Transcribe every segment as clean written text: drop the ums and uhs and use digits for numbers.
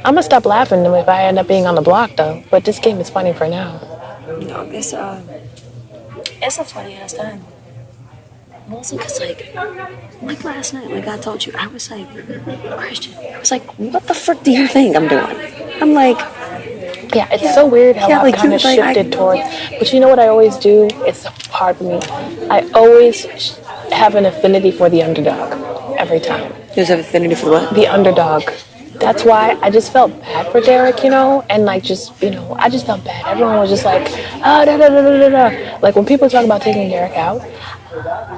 I'm gonna stop laughing if I end up being on the block though. But this game is funny for now. No, it's a funny ass time. Mostly because, like last night, like I told you, I was like, Christian, I was like, what the frick do you think I'm doing? I'm like, yeah, it's so weird how I've kind of shifted towards. But you know what I always do? It's hard for me. I always have an affinity for the underdog every time. You have an affinity for what? The underdog. That's why I just felt bad for Derek, and I just felt bad. Everyone was just like, da da da da da da. Like when people talk about taking Derek out,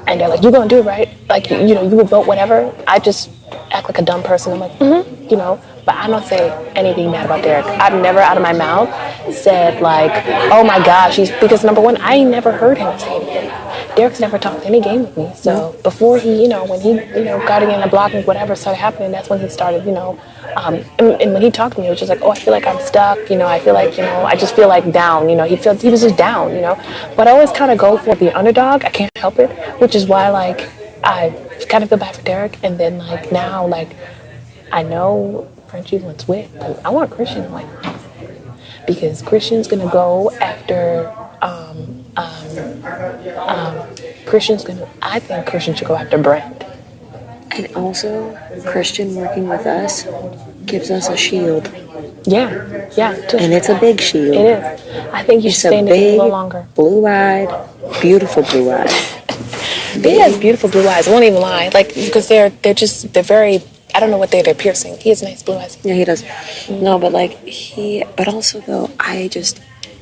and they're like, "You're gonna do it, right? Like, you would vote whatever." I just act like a dumb person. I'm like, but I don't say anything bad about Derek. I've never out of my mouth said like, "Oh my gosh," because number one, I never heard him say anything. Derek's never talked any game with me. So before he, when he, got in the block and whatever started happening, that's when he started, and when he talked to me, it was just like, oh, I feel like I'm stuck, I feel like, I just feel like down, he was just down, But I always kind of go for the underdog. I can't help it, which is why, like, I kind of feel bad for Derek. And then, like, now, like, I know Frenchie wants Wit, but I want Christian to win. Because Christian's going to go after, I think Christian should go after Brent. And also, Christian working with us gives us a shield. Yeah, too. And it's a big shield. It is. I think you should stay in it a little longer. Blue-eyed, beautiful blue-eyed. He has beautiful blue eyes. I won't even lie. Like, because they're very, I don't know what they're piercing. He has nice blue eyes. Yeah, he does. No, but but also though,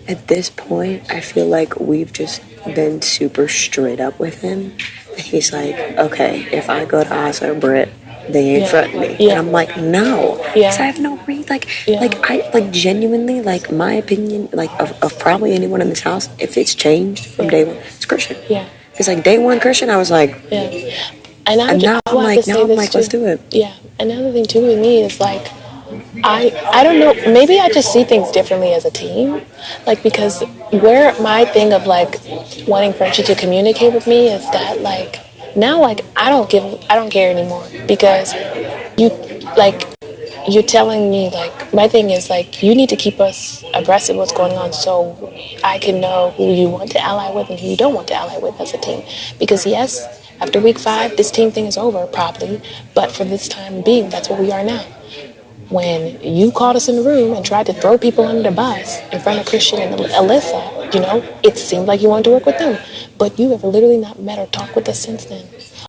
at this point, I feel like we've just been super straight up with him. He's like, okay, if I go to Azah or Brent, they ain't fronting me. Yeah. And I'm like, no. Because I have no read. I genuinely, my opinion, of probably anyone in this house, if it's changed from day one, it's Christian. Yeah. It's like day one Christian, I was like, yeah. And now I'm like, let's do it. Yeah. Another thing too with me is like, I don't know, maybe I just see things differently as a team. Like, because where my thing of like wanting Frenchie to communicate with me is that like now like I don't care anymore, because you're telling me, like, my thing is like you need to keep us abreast of what's going on so I can know who you want to ally with and who you don't want to ally with as a team. Because yes, after week 5 this team thing is over probably, but for this time being, that's what we are now. When you called us in the room and tried to throw people under the bus in front of Christian and Alyssa, it seemed like you wanted to work with them. But you have literally not met or talked with us since then.